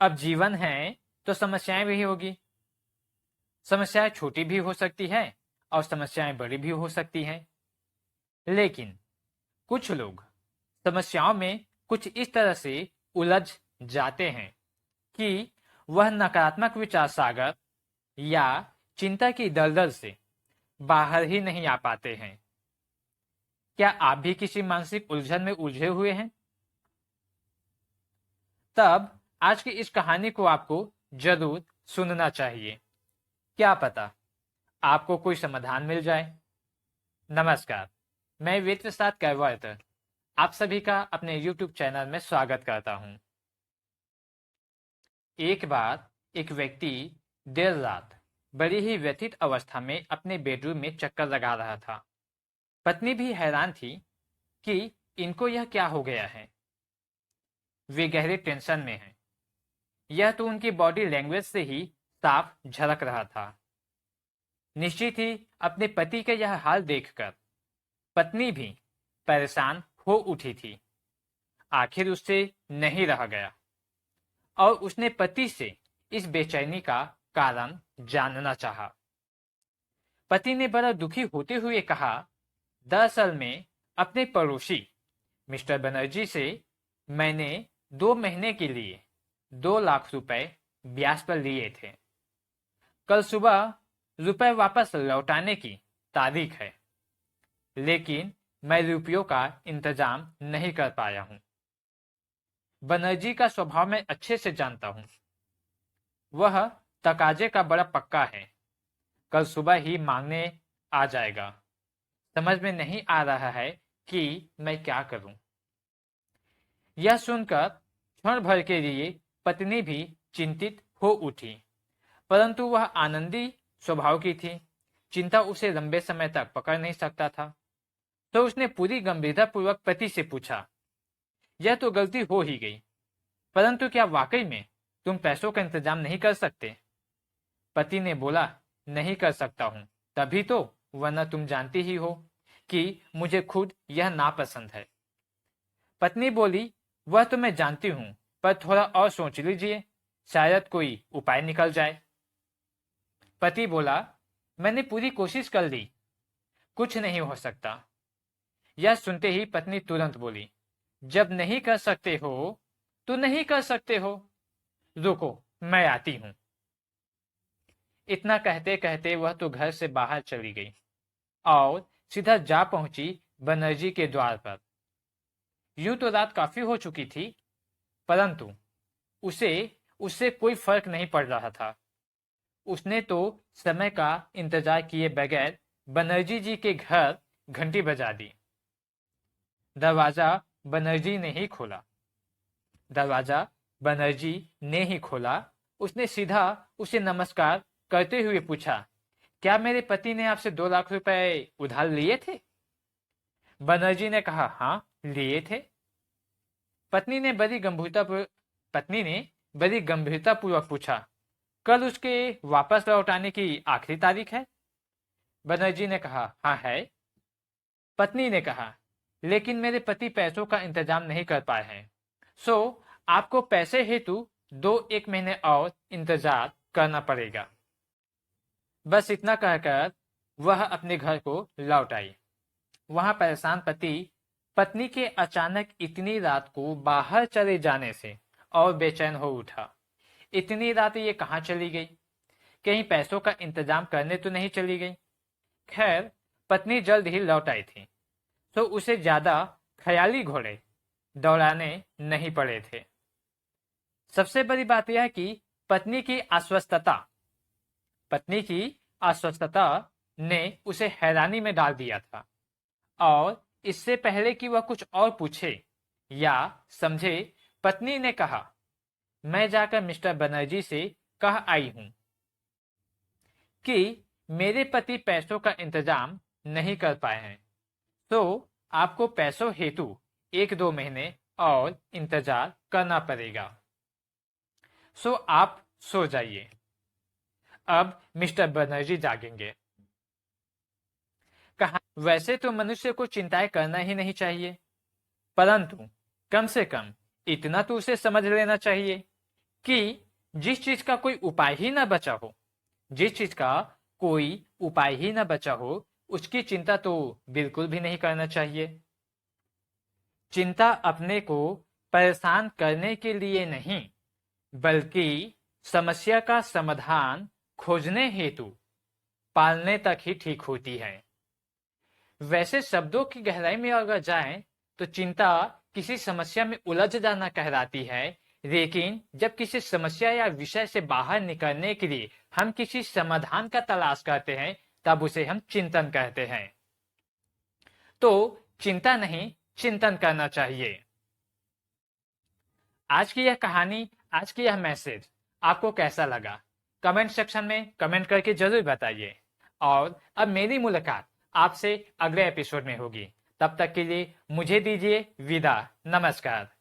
अब जीवन है तो समस्याएं भी होगी। समस्याएं छोटी भी हो सकती है और समस्याएं बड़ी भी हो सकती हैं। लेकिन कुछ लोग समस्याओं में कुछ इस तरह से उलझ जाते हैं कि वह नकारात्मक विचार सागर या चिंता की दलदल से बाहर ही नहीं आ पाते हैं। क्या आप भी किसी मानसिक उलझन में उलझे हुए हैं? तब आज की इस कहानी को आपको जरूर सुनना चाहिए। क्या पता आपको कोई समाधान मिल जाए। नमस्कार, मैं वेद प्रसाद कैरवारकर आप सभी का अपने YouTube चैनल में स्वागत करता हूं। एक बार एक व्यक्ति देर रात बड़ी ही व्यथित अवस्था में अपने बेडरूम में चक्कर लगा रहा था। पत्नी भी हैरान थी कि इनको यह क्या हो गया है। वे गहरे टेंशन में हैं। यह तो उनकी बॉडी लैंग्वेज से ही साफ झलक रहा था। निश्चित ही अपने पति का यह हाल देखकर पत्नी भी परेशान हो उठी थी। आखिर उससे नहीं रहा गया और उसने पति से इस बेचैनी का कारण जानना चाहा। पति ने बड़ा दुखी होते हुए कहा, दरअसल में अपने पड़ोसी मिस्टर बनर्जी से मैंने 2 महीने के लिए 2 लाख रुपए ब्याज पर लिए थे। कल सुबह रुपए वापस लौटाने की तारीख है, लेकिन मैं रुपयों का इंतजाम नहीं कर पाया हूं। बनर्जी का स्वभाव मैं अच्छे से जानता हूं। वह तकाजे का बड़ा पक्का है। कल सुबह ही मांगने आ जाएगा। समझ में नहीं आ रहा है कि मैं क्या करूं। यह सुनकर क्षण भर के लिए पत्नी भी चिंतित हो उठी, परंतु वह आनंदी स्वभाव की थी। चिंता उसे लंबे समय तक पकड़ नहीं सकता था। तो उसने पूरी गंभीरतापूर्वक पति से पूछा, यह तो गलती हो ही गई, परंतु क्या वाकई में तुम पैसों का इंतजाम नहीं कर सकते? पति ने बोला, नहीं कर सकता हूं, तभी तो, वरना तुम जानती ही हो कि मुझे खुद यह नापसंद है। पत्नी बोली, वह तो मैं जानती हूं, पर थोड़ा और सोच लीजिए, शायद कोई उपाय निकल जाए। पति बोला, मैंने पूरी कोशिश कर ली, कुछ नहीं हो सकता। यह सुनते ही पत्नी तुरंत बोली, जब नहीं कर सकते हो तो नहीं कर सकते हो, रुको मैं आती हूं। इतना कहते कहते वह तो घर से बाहर चली गई और सीधा जा पहुंची बनर्जी के द्वार पर। यूं तो रात काफी हो चुकी थी, परंतु उसे उससे कोई फर्क नहीं पड़ रहा था। उसने तो समय का इंतजार किए बगैर बनर्जी जी के घर घंटी बजा दी। दरवाजा बनर्जी ने ही खोला। दरवाजा बनर्जी ने ही खोला। उसने सीधा उसे नमस्कार करते हुए पूछा, क्या मेरे पति ने आपसे 2 लाख रुपए उधार लिए थे? बनर्जी ने कहा, हाँ लिए थे। पत्नी ने बड़ी गंभीरता पूर्वक पूछा, कल उसके वापस लौटाने की आखिरी तारीख है? बनर्जी ने कहा, हाँ है। पत्नी ने कहा, लेकिन मेरे पति पैसों का इंतजाम नहीं कर पाए हैं, सो आपको पैसे हेतु 1 महीने और इंतजार करना पड़ेगा। बस इतना कहकर वह अपने घर को लौट आई। वहां परेशान पति पत्नी के अचानक इतनी रात को बाहर चले जाने से और बेचैन हो उठा। इतनी रात ये कहाँ चली गई? कहीं पैसों का इंतजाम करने तो नहीं चली गई? खैर, पत्नी जल्द ही लौट आई थी, तो उसे ज्यादा ख्याली घोड़े दौड़ाने नहीं पड़े थे। सबसे बड़ी बात यह कि पत्नी की अस्वस्थता ने उसे हैरानी में डाल दिया था। और इससे पहले कि वह कुछ और पूछे या समझे, पत्नी ने कहा, मैं जाकर मिस्टर बनर्जी से कह आई हूं कि मेरे पति पैसों का इंतजाम नहीं कर पाए हैं, तो आपको पैसों हेतु 1-2 महीने और इंतजार करना पड़ेगा। सो आप सो जाइए, अब मिस्टर बनर्जी जागेंगे। कहा, वैसे तो मनुष्य को चिंताएं करना ही नहीं चाहिए, परंतु कम से कम इतना तो उसे समझ लेना चाहिए कि जिस चीज का कोई उपाय ही ना बचा हो, जिस चीज का कोई उपाय ही ना बचा हो, उसकी चिंता तो बिल्कुल भी नहीं करना चाहिए। चिंता अपने को परेशान करने के लिए नहीं, बल्कि समस्या का समाधान खोजने हेतु पालने तक ही ठीक होती है। वैसे शब्दों की गहराई में अगर जाएं तो चिंता किसी समस्या में उलझ जाना कहलाती है, लेकिन जब किसी समस्या या विषय से बाहर निकलने के लिए हम किसी समाधान का तलाश करते हैं, तब उसे हम चिंतन कहते हैं। तो चिंता नहीं, चिंतन करना चाहिए। आज की यह कहानी, आज की यह मैसेज आपको कैसा लगा? कमेंट सेक्शन में कमेंट करके जरूर बताइए। और अब मेरी मुलाकात आपसे अगले एपिसोड में होगी। तब तक के लिए मुझे दीजिए विदा। नमस्कार।